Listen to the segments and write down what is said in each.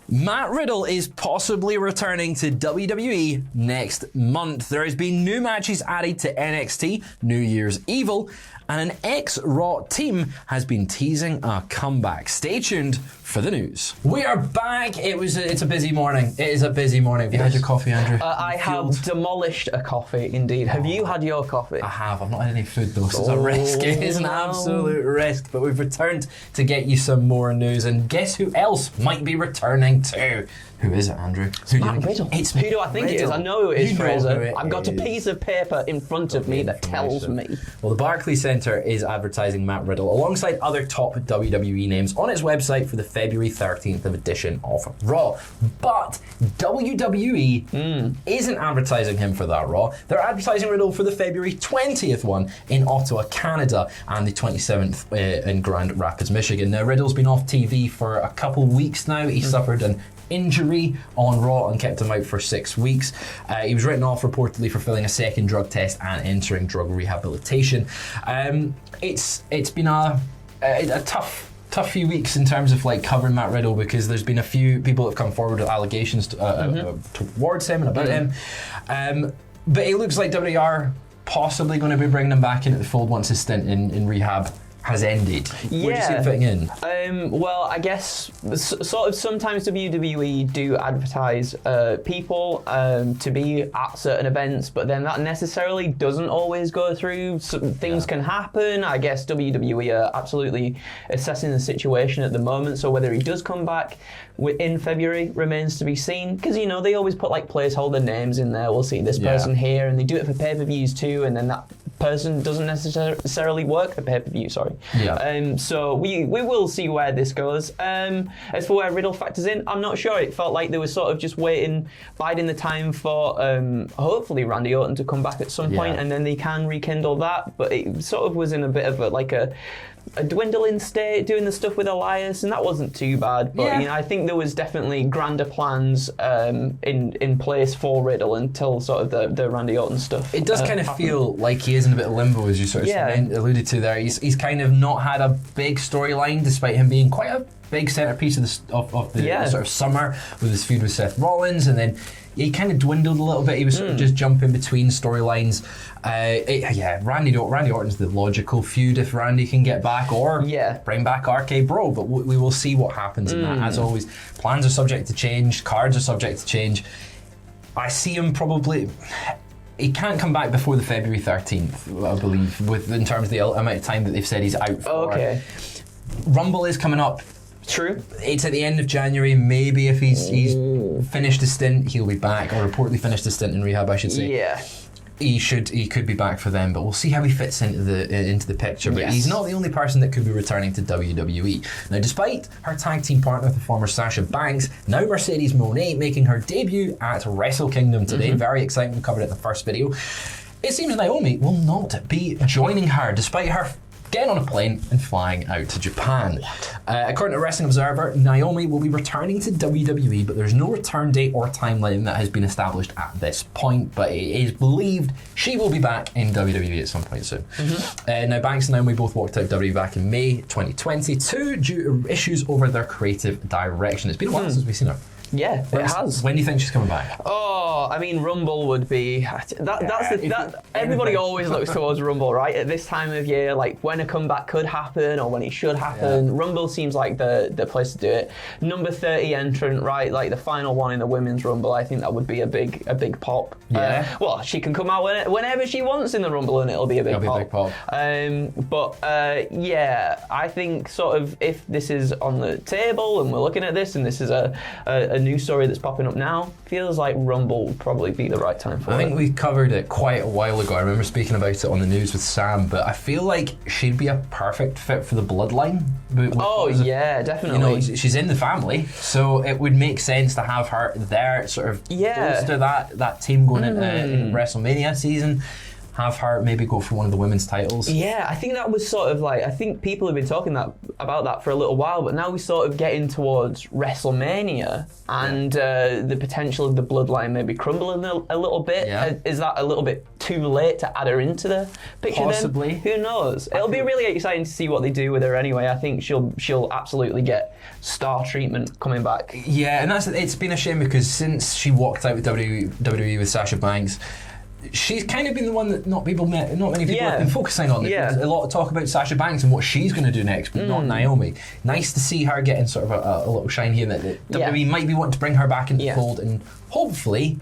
Matt Riddle is possibly returning to WWE next month. There has been new matches added to NXT, New Year's Evil, and an ex-Raw team has been teasing a comeback. Stay tuned for the news. We are back. It's a busy morning. It is a busy morning. Have you had your coffee, Andrew? I have demolished a coffee, indeed. Have you had your coffee? I have. I've not had any food though, so it's a risk. It is an absolute risk. But we've returned to get you some more news. And guess who else might be returning too? Who is it, Andrew? Matt Riddle. It's who do I think it is? I know who it is, Fraser. I've got a is. Piece of paper in front of me that tells me. Well, the Barclays Centre is advertising Matt Riddle alongside other top WWE names on its website for the February 13th edition of Raw. But WWE isn't advertising him for that Raw. They're advertising Riddle for the February 20th one in Ottawa, Canada, and the 27th in Grand Rapids, Michigan. Now, Riddle's been off TV for a couple of weeks now. He suffered an injury on Raw and kept him out for 6 weeks. He was written off reportedly for failing a second drug test and entering drug rehabilitation. It's been a tough few weeks in terms of like covering Matt Riddle, because there's been a few people that have come forward with allegations towards him and about him. But it looks like WWE are possibly going to be bringing him back into the fold once his stint in rehab has ended. Yeah. Where do you see it fitting in? Well, I guess sort of sometimes WWE do advertise people to be at certain events, but then that necessarily doesn't always go through. Things can happen. I guess WWE are absolutely assessing the situation at the moment, so whether he does come back in February remains to be seen, because you know they always put like placeholder names in there. We'll see this person here, and they do it for pay-per-views too, and then that person doesn't necessarily work for pay-per-view, so we will see where this goes. As for where Riddle factors in, I'm not sure. It felt like they were sort of just biding the time for hopefully Randy Orton to come back at some point, and then they can rekindle that, but it sort of was in a bit of a dwindling state, doing the stuff with Elias, and that wasn't too bad. But you know, I think there was definitely grander plans in place for Riddle until sort of the Randy Orton stuff. It does kind of feel like he is in a bit of limbo, as you sort of alluded to there. He's kind of not had a big storyline, despite him being quite a big centerpiece of the sort of summer with his feud with Seth Rollins, and then he kind of dwindled a little bit. He was sort of just jumping between storylines. Randy Orton's the logical feud if Randy can get back, or bring back RK Bro, but we will see what happens in that. As always, plans are subject to change, cards are subject to change. I see him probably... He can't come back before the February 13th, I believe, in terms of the amount of time that they've said he's out for. Okay. Rumble is coming up. True. It's at the end of January. Maybe if he's finished his stint, he'll be back, or reportedly finished his stint in rehab, I should say. Yeah. He could be back for them, but we'll see how he fits into the picture. But he's not the only person that could be returning to WWE. Now, despite her tag team partner, the former Sasha Banks, now Mercedes Moné making her debut at Wrestle Kingdom today. Very exciting. We covered it in the first video. It seems Naomi will not be joining her, despite her getting on a plane and flying out to Japan. According to Wrestling Observer, Naomi will be returning to WWE, but there's no return date or timeline that has been established at this point, but it is believed she will be back in WWE at some point soon. Now, Banks and Naomi both walked out of WWE back in May 2022 due to issues over their creative direction. It's been a while since we've seen her. Yeah, it has. When do you think she's coming back? Oh, I mean, Rumble would be... everybody always looks towards Rumble, right? At this time of year, like when a comeback could happen or when it should happen, Rumble seems like the place to do it. Number 30 entrant, right? Like the final one in the Women's Rumble, I think that would be a big pop. Yeah. Well, she can come out whenever she wants in the Rumble and it'll be a big pop. I think sort of if this is on the table and we're looking at this and this is a new story that's popping up now, feels like Rumble would probably be the right time for it. I think we covered it quite a while ago. I remember speaking about it on the news with Sam, but I feel like she'd be a perfect fit for the bloodline. Definitely. You know, she's in the family, so it would make sense to have her there, sort of bolster that team going into WrestleMania season. have her maybe go for one of the women's titles. Yeah, I think that was sort of like, I think people have been talking about that for a little while, but now we're sort of getting towards WrestleMania and the potential of the bloodline maybe crumbling a little bit. Yeah. Is that a little bit too late to add her into the picture? Possibly. Then? Who knows? It'll be really exciting to see what they do with her anyway. I think she'll absolutely get star treatment coming back. Yeah, and it's been a shame because since she walked out with WWE with Sasha Banks, she's kind of been the one that not many people have been focusing on. There's a lot of talk about Sasha Banks and what she's going to do next, but not Naomi. Nice to see her getting sort of a little shine here, that WWE might be wanting to bring her back into the fold and hopefully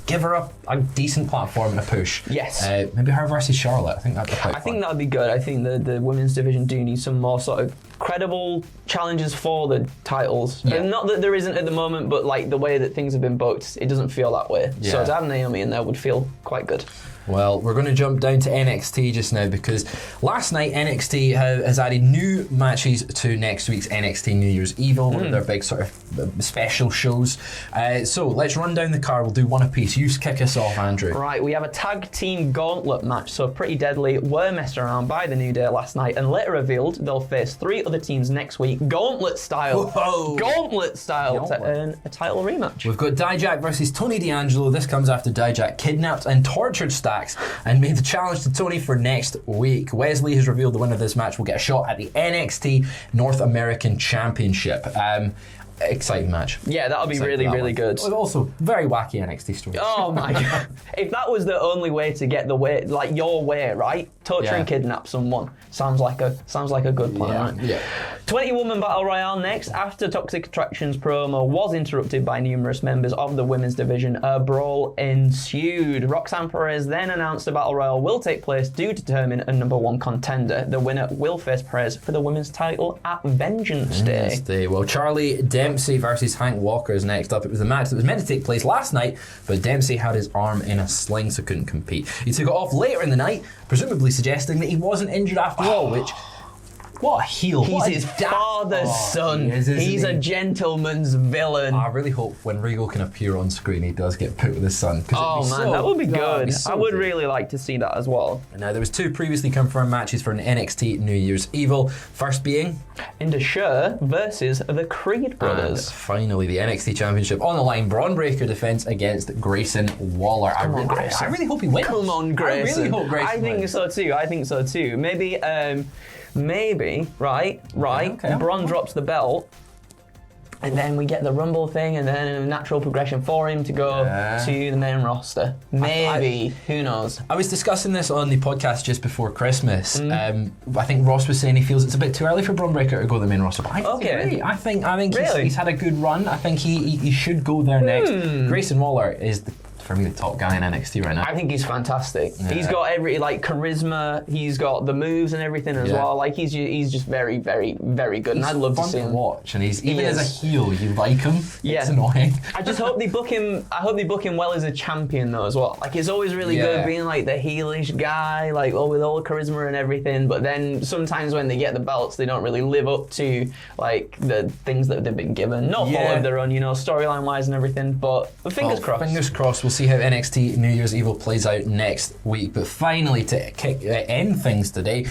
give her a decent platform and a push. Yes. Maybe her versus Charlotte. I think that'd be quite fun. I think that'd be good. I think the women's division do need some more sort of credible challenges for the titles. Yeah. And not that there isn't at the moment, but like the way that things have been booked, it doesn't feel that way. Yeah. So to have Naomi in there would feel quite good. Well, we're going to jump down to NXT just now because last night NXT has added new matches to next week's NXT New Year's Evil, one of their big sort of special shows. So let's run down the card. We'll do one apiece. You kick us off, Andrew. Right, we have a tag team gauntlet match, so Pretty Deadly were messed around by the New Day last night and later revealed they'll face 3 other teams next week, gauntlet style. Whoa. Gauntlet style to earn a title rematch. We've got Dijak versus Tony D'Angelo. This comes after Dijak kidnapped and tortured Stacks and made the challenge to Tony for next week. Wesley has revealed the winner of this match will get a shot at the NXT North American Championship. Exciting match. Yeah, that'll be really good. Also, very wacky NXT story. Oh my god. If that was the only way to get the way, like your way, right? Torture and kidnap someone. Sounds like a good plan, right? Yeah. 20-woman battle royale next. After Toxic Attraction's promo was interrupted by numerous members of the women's division, a brawl ensued. Roxanne Perez then announced the battle royale will take place to determine a number 1 contender. The winner will face Perez for the women's title at Vengeance Day. Well, Charlie Dempsey versus Hank Walker is next up. It was the match that was meant to take place last night, but Dempsey had his arm in a sling, so couldn't compete. He took it off later in the night, presumably suggesting that he wasn't injured after all, which... What a heel. He's his father's son. He's a gentleman's villain. I really hope when Regal can appear on screen, he does get put with his son. Oh man, that would be good. I would really like to see that as well. Now, there was 2 previously confirmed matches for an NXT New Year's Evil. First being... Indusher versus the Creed brothers. And finally, the NXT Championship on the line. Braun Breaker defense against Grayson Waller. I really hope he wins. Come on, Grayson. I really hope Grayson wins. I think so too. Maybe, right? Okay. Braun drops the belt, and then we get the Rumble thing, and then a natural progression for him to go to the main roster. Maybe. Who knows? I was discussing this on the podcast just before Christmas. I think Ross was saying he feels it's a bit too early for Braun Breaker to go to the main roster. But I think he's had a good run. I think he should go there next. Grayson Waller is for me the top guy in NXT right now. I think he's fantastic. Yeah. He's got every charisma. He's got the moves and everything as well. Like he's just very, very, very good. And I'd love to see him watch. And even as a heel, you like him. Yeah. It's annoying. I just hope they book him. I hope they book him well as a champion though as well. Like it's always really good being like the heelish guy, like with all the charisma and everything. But then sometimes when they get the belts, they don't really live up to like the things that they've been given. Not fault of their own, storyline wise and everything. But fingers crossed. Fingers crossed. We'll see how NXT New Year's Evil plays out next week. But finally, to end things today,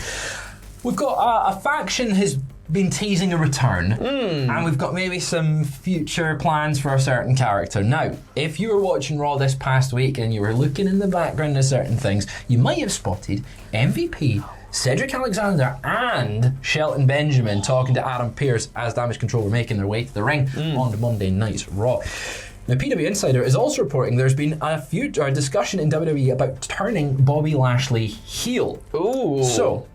we've got a faction has been teasing a return, and we've got maybe some future plans for a certain character. Now, if you were watching Raw this past week and you were looking in the background at certain things, you might have spotted MVP Cedric Alexander and Shelton Benjamin talking to Adam Pearce as Damage Control were making their way to the ring on Monday night's Raw. Now, PW Insider is also reporting there's been a discussion in WWE about turning Bobby Lashley heel. Ooh. So,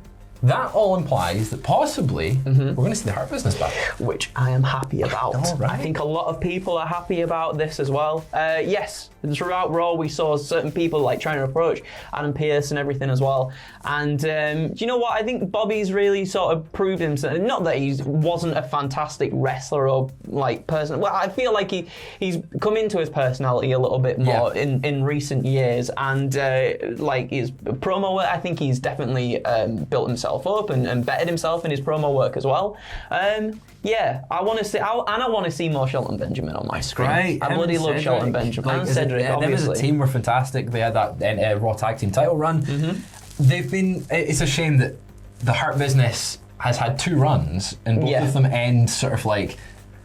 that all implies that possibly we're going to see the Hurt Business back. Which I am happy about. Right. I think a lot of people are happy about this as well. Yes, throughout Raw we saw certain people like trying to approach Adam Pearce and everything as well. And do you know what? I think Bobby's really sort of proved himself. Not that he wasn't a fantastic wrestler or like person. Well, I feel like he's come into his personality a little bit more in recent years. And like his promo, I think he's definitely built himself himself up and bettered himself in his promo work as well. Yeah, I want to see, and I want to see more Shelton Benjamin on my screen. Right, I bloody love Shelton Benjamin and Cedric. Them as a team were fantastic. They had that Raw Tag Team title run. They've been. It's a shame that the Hurt Business has had 2 runs, and both of them end sort of like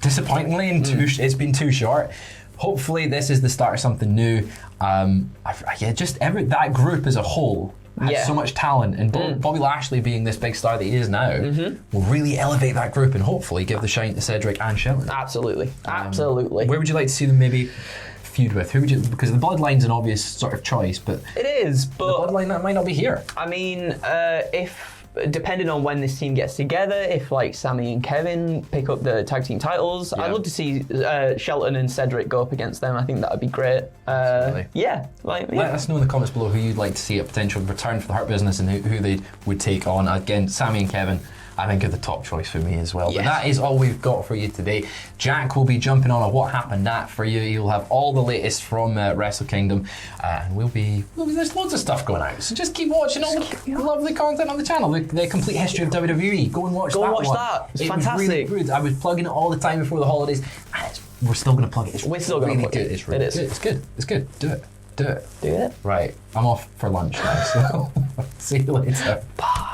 disappointingly, and it's been too short. Hopefully, this is the start of something new. That group as a whole has so much talent, and Bobby Lashley being this big star that he is now will really elevate that group and hopefully give the shine to Cedric and Shelton. Absolutely. Where would you like to see them maybe feud with? Who would you? Because the Bloodline's an obvious sort of choice, but it is. But the Bloodline that might not be here. I mean, if depending on when this team gets together, if like Sami and Kevin pick up the tag team titles, I'd love to see Shelton and Cedric go up against them. I think that would be great. Let us know in the comments below who you'd like to see a potential return for the Hurt Business and who they would take on. Again, Sami and Kevin, I think, are the top choice for me as well. Yes. But that is all we've got for you today. Jack will be jumping on a What Happened At for you. He'll have all the latest from Wrestle Kingdom, and there's loads of stuff going out. So just keep watching all the lovely content on the channel. The complete history of WWE. Go and watch that. It's fantastic. Was really good. I was plugging it all the time before the holidays, and we're still going to plug it. We're still going to plug it. It's really good. It's good. Do it. Do it. Right. I'm off for lunch now, so see you later. Bye.